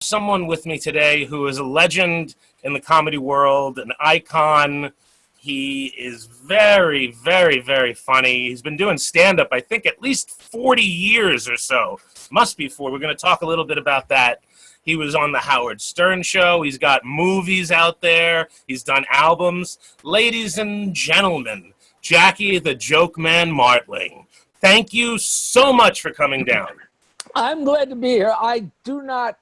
Someone with me today who is a legend in the comedy world, an icon. He is very, very, very funny. He's been doing stand-up, I think, at least 40 years or so. Must be 40. We're going to talk a little bit about that. He was on the Howard Stern show. He's got movies out there. He's done albums. Ladies and gentlemen, Jackie the Joke Man Martling. Thank you so much for coming down. I'm glad to be here. I do not,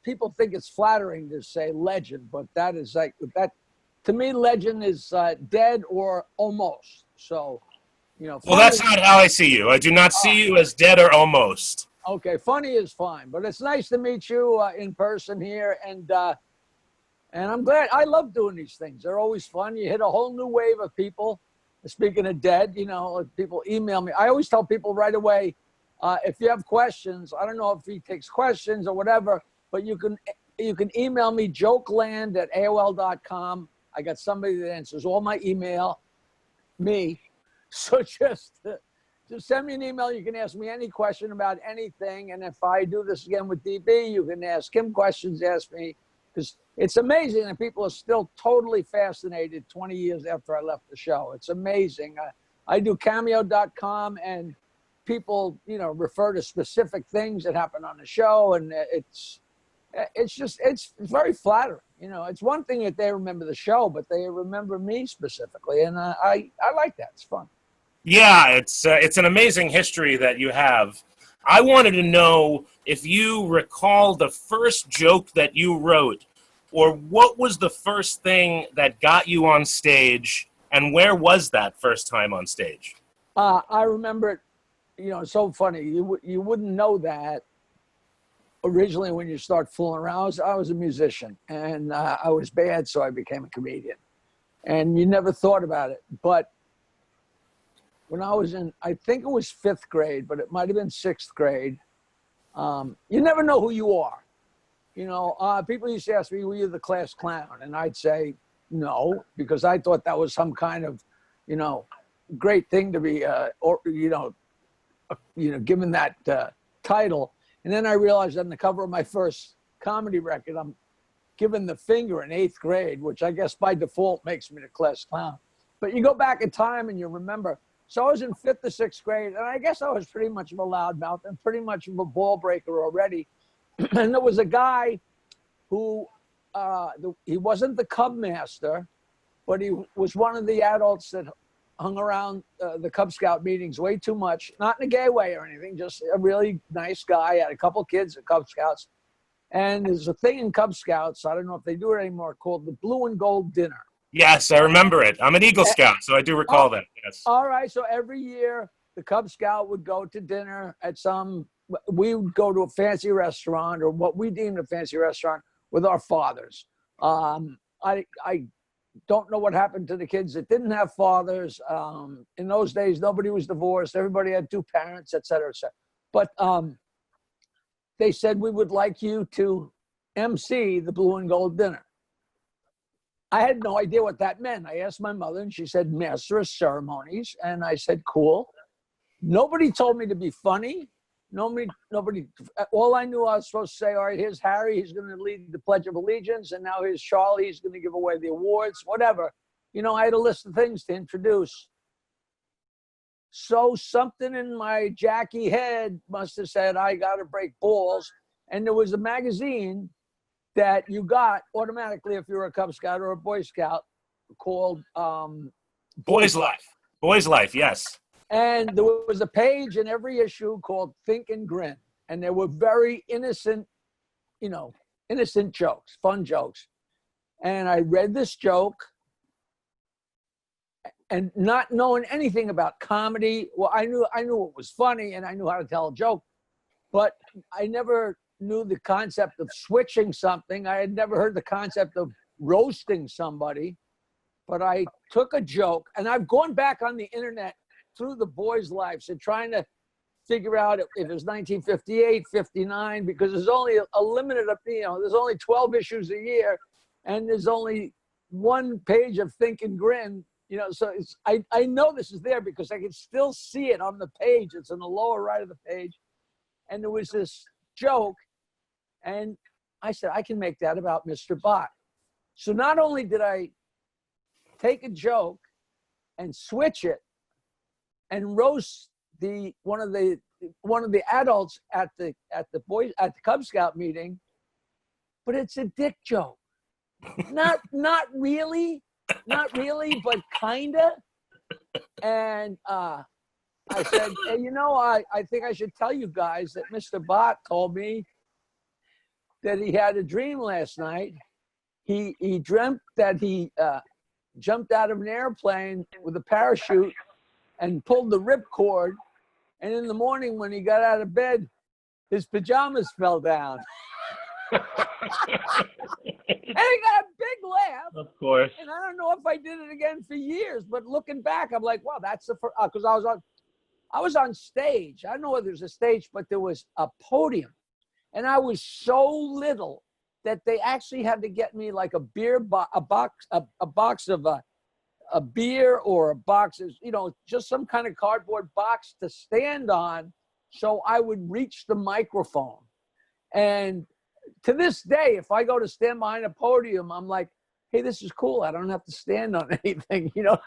people think it's flattering to say legend, but that is like, that to me, legend is dead or almost. So, Well, that's not how I see you. I do not see you as dead or almost. Okay, funny is fine, but it's nice to meet you in person here, and I'm glad. I love doing these things. They're always fun. You hit a whole new wave of people. Speaking of dead, people email me. I always tell people right away, if you have questions, I don't know if he takes questions or whatever, but you can email me, jokeland@aol.com. I got somebody that answers all my email, me. So just send me an email. You can ask me any question about anything. And if I do this again with DB, you can ask him questions, ask me, because it's amazing that people are still totally fascinated 20 years after I left the show. It's amazing. I do cameo.com, and people, refer to specific things that happen on the show. And it's very flattering. It's one thing that they remember the show, but they remember me specifically. And I like that. It's fun. Yeah, it's an amazing history that you have. I wanted to know if you recall the first joke that you wrote, or what was the first thing that got you on stage, and where was that first time on stage? I remember it. It's so funny. You wouldn't know that originally when you start fooling around. I was a musician, and I was bad, so I became a comedian. And you never thought about it. But when I was in, I think it was 5th grade, but it might have been 6th grade, you never know who you are. People used to ask me, were you the class clown? And I'd say no, because I thought that was some kind of, great thing to be, given that title. And then I realized on the cover of my first comedy record, I'm given the finger in 8th grade, which I guess by default makes me the class clown. But you go back in time and you remember. So I was in 5th or 6th grade, and I guess I was pretty much of a loudmouth and pretty much of a ball breaker already. And there was a guy who, he wasn't the Cub master, but he was one of the adults that hung around the Cub Scout meetings way too much, not in a gay way or anything, just a really nice guy, had a couple kids at Cub Scouts. And there's a thing in Cub Scouts, I don't know if they do it anymore, called the Blue and Gold Dinner. Yes, I remember it. I'm an Eagle Scout, so I do recall that. Yes. All right, so every year the Cub Scout would go to dinner at we would go to a fancy restaurant, or what we deemed a fancy restaurant, with our fathers. I don't know what happened to the kids that didn't have fathers. In those days, nobody was divorced. Everybody had 2 parents, et cetera, et cetera. But they said, we would like you to MC the Blue and Gold Dinner. I had no idea what that meant. I asked my mother, and she said, Master of Ceremonies. And I said, cool. Nobody told me to be funny. Nobody, all I knew I was supposed to say, all right, here's Harry, he's going to lead the Pledge of Allegiance, and now here's Charlie, he's going to give away the awards, whatever. I had a list of things to introduce. So something in my Jackie head must have said, I got to break balls. And there was a magazine that you got automatically if you were a Cub Scout or a Boy Scout called Boys Life. Boys Life, yes. And there was a page in every issue called Think and Grin. And there were very innocent, innocent jokes, fun jokes. And I read this joke, and not knowing anything about comedy. Well, I knew it was funny, and I knew how to tell a joke, but I never knew the concept of switching something. I had never heard the concept of roasting somebody. But I took a joke, and I've gone back on the internet through the boys' lives and trying to figure out if it was 1958, 59, because there's only a limited, there's only 12 issues a year, and there's only 1 page of Think and Grin. So I know this is there because I can still see it on the page. It's in the lower right of the page. And there was this joke, and I said, I can make that about Mr. Bott. So not only did I take a joke and switch it and roast one of the adults at the Cub Scout meeting, but it's a dick joke. Not really, but kinda. And I said, hey, you know, I think I should tell you guys that Mr. Bott told me that he had a dream last night. He dreamt that he jumped out of an airplane with a parachute and pulled the ripcord. And in the morning when he got out of bed, his pajamas fell down. And he got a big laugh. Of course. And I don't know if I did it again for years, but looking back, I'm like, wow, that's the first, because I was on stage. I don't know whether there's a stage, but there was a podium. And I was so little that they actually had to get me like a box of a beer, or a box of, you know, just some kind of cardboard box to stand on so I would reach the microphone. And to this day, if I go to stand behind a podium, I'm like, hey, this is cool. I don't have to stand on anything. You know,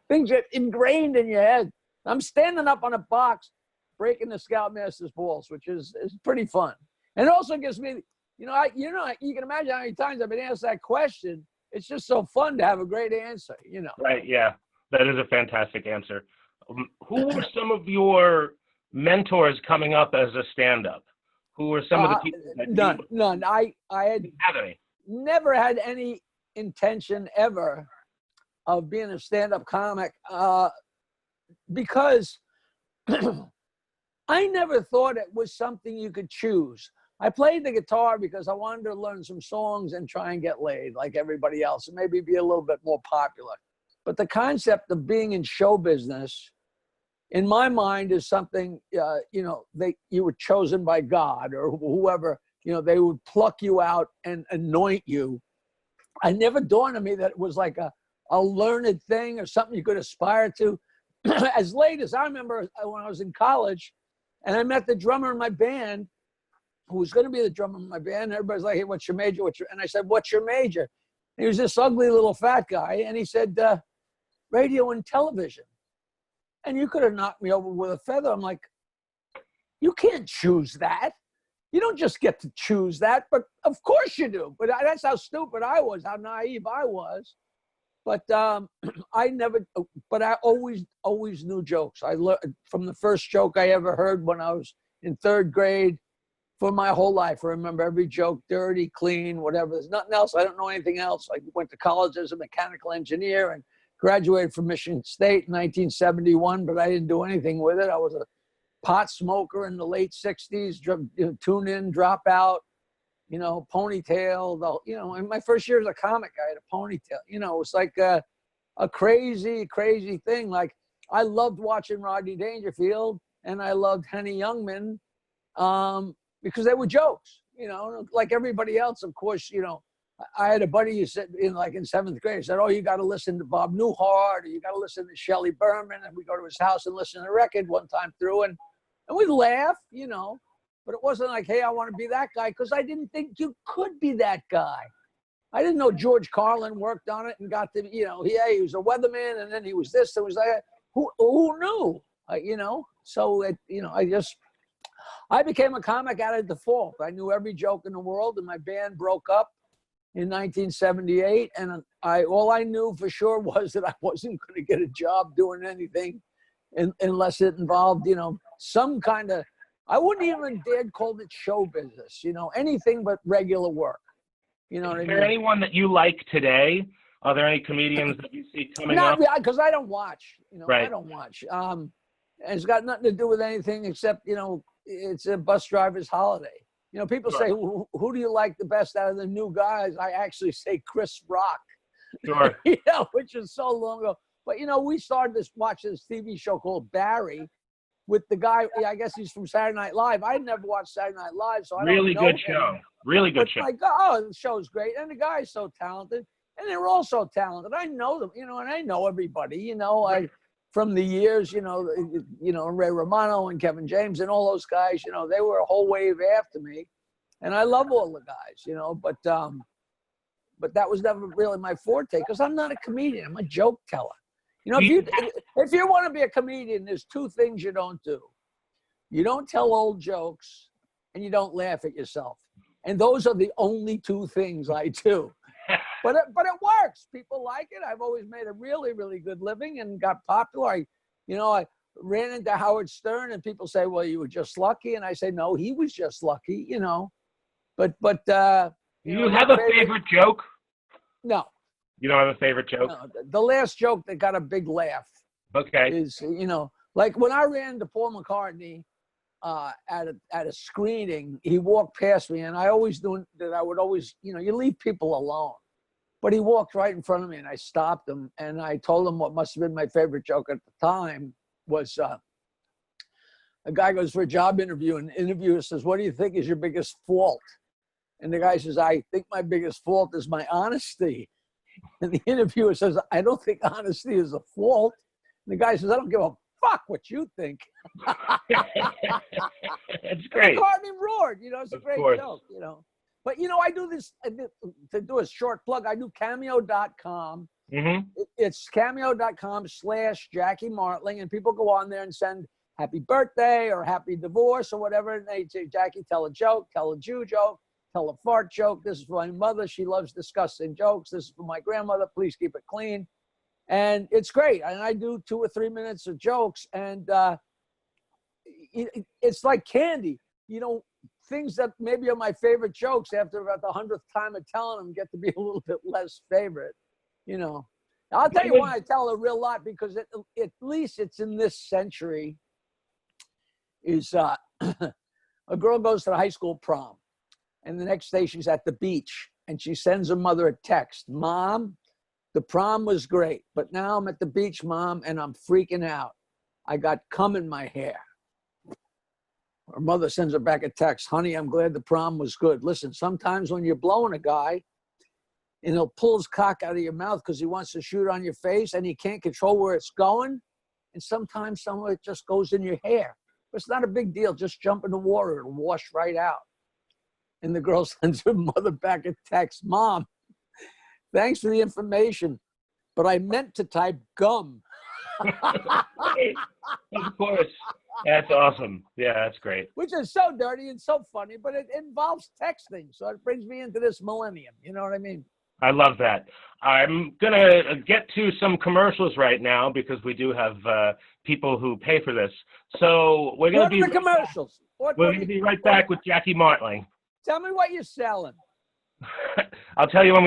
things get ingrained in your head. I'm standing up on a box, breaking the Scoutmaster's balls, which is pretty fun. And it also gives me, you know, you can imagine how many times I've been asked that question. It's just so fun to have a great answer, you know. Right, yeah. That is a fantastic answer. Who were some of your mentors coming up as a stand-up? Who were some of the people that none. I had any? Never had any intention ever of being a stand-up comic because I never thought it was something you could choose. I played the guitar because I wanted to learn some songs and try and get laid like everybody else and maybe be a little bit more popular. But the concept of being in show business, in my mind, is something, you know, you were chosen by God or whoever, you know, they would pluck you out and anoint you. I never dawned on me that it was like a learned thing or something you could aspire to. As late as I remember when I was in college and I met the drummer in my band, who was going to be the drummer in my band. And everybody's like, hey, what's your major? And I said, what's your major? And he was this ugly little fat guy. And he said, radio and television. And you could have knocked me over with a feather. I'm like, you can't choose that. You don't just get to choose that, but of course you do. But that's how stupid I was, how naive I was. But I always knew jokes. I learned from the first joke I ever heard when I was in third grade. For my whole life, I remember every joke, dirty, clean, whatever. There's nothing else. I don't know anything else. I went to college as a mechanical engineer and graduated from Michigan State in 1971, but I didn't do anything with it. I was a pot smoker in the late 60s, tune in, drop out, you know, ponytail. You know, in my first year as a comic, I had a ponytail. You know, it was like a crazy, crazy thing. Like, I loved watching Rodney Dangerfield and I loved Henny Youngman. Because they were jokes, you know, like everybody else. Of course, you know, I had a buddy who said in seventh grade, said, oh, you got to listen to Bob Newhart, or you got to listen to Shelley Berman. And we go to his house and listen to the record one time through, and we'd laugh, you know, but it wasn't like, hey, I want to be that guy, because I didn't think you could be that guy. I didn't know George Carlin worked on it and got to, you know, he was a weatherman, and then he was this, and was that. Who knew, you know? So, you know, I became a comic out of default. I knew every joke in the world, and my band broke up in 1978. And all I knew for sure was that I wasn't going to get a job doing anything unless it involved, you know, some kind of, I wouldn't even dare call it show business, you know, anything but regular work. You know what I mean? Is there anyone that you like today? Are there any comedians that you see coming up? Not because I don't watch, you know, right. I don't watch. It's got nothing to do with anything except, you know, it's a bus driver's holiday. You know, people say, who do you like the best out of the new guys? I actually say Chris Rock, Sure. You know, which is so long ago. But, you know, we started watch this TV show called Barry with the guy, I guess he's from Saturday Night Live. I'd never watched Saturday Night Live, so I don't know Really good show. Really good show. Like, oh, the show's great. And the guy's so talented. And they're all so talented. I know them, you know, and I know everybody, you know, from the years, you know, Ray Romano and Kevin James and all those guys, you know, they were a whole wave after me. And I love all the guys, but that was never really my forte because I'm not a comedian. I'm a joke teller. If you want to be a comedian, there's two things you don't do. You don't tell old jokes, and you don't laugh at yourself. And those are the only two things I do. But it works. People like it. I've always made a really, really good living and got popular. I ran into Howard Stern, and people say, "Well, you were just lucky," and I say, "No, he was just lucky." But you have a favorite joke? No. You don't have a favorite joke? No. The last joke that got a big laugh. Okay. Is like when I ran to Paul McCartney at a screening, he walked past me, and I always knew that I would always, you leave people alone. But he walked right in front of me, and I stopped him, and I told him what must have been my favorite joke at the time was a guy goes for a job interview, and the interviewer says, "What do you think is your biggest fault?" And the guy says, "I think my biggest fault is my honesty." And the interviewer says, "I don't think honesty is a fault." And the guy says, "I don't give a fuck what you think." That's great. McCartney roared, it's a great joke, But, I do this, to do a short plug, I do cameo.com. Mm-hmm. It's cameo.com/Jackie Martling, and people go on there and send happy birthday or happy divorce or whatever, and they say, "Jackie, tell a joke, tell a Jew joke, tell a fart joke. This is for my mother. She loves disgusting jokes. This is for my grandmother. Please keep it clean." And it's great. And I do 2 or 3 minutes of jokes, and it's like candy. Things that maybe are my favorite jokes after about the 100th time of telling them get to be a little bit less favorite. I'll tell you why I tell a real lot, because at least it's in this century is a girl goes to the high school prom, and the next day she's at the beach, and she sends her mother a text: "Mom, the prom was great, but now I'm at the beach, Mom, and I'm freaking out. I got cum in my hair." Her mother sends her back a text: "Honey, I'm glad the prom was good. Listen, sometimes when you're blowing a guy and he'll pull his cock out of your mouth because he wants to shoot on your face and he can't control where it's going, and sometimes some of it just goes in your hair. It's not a big deal. Just jump in the water. It'll wash right out." And the girl sends her mother back a text: "Mom, thanks for the information, but I meant to type gum." Of course. That's awesome. Yeah, that's great. Which is so dirty and so funny, but it involves texting. So it brings me into this millennium. You know what I mean? I love that. I'm going to get to some commercials right now because we do have people who pay for this. So we're going to be the commercials. We're going to be right back with Jackie Martling. Tell me what you're selling. I'll tell you when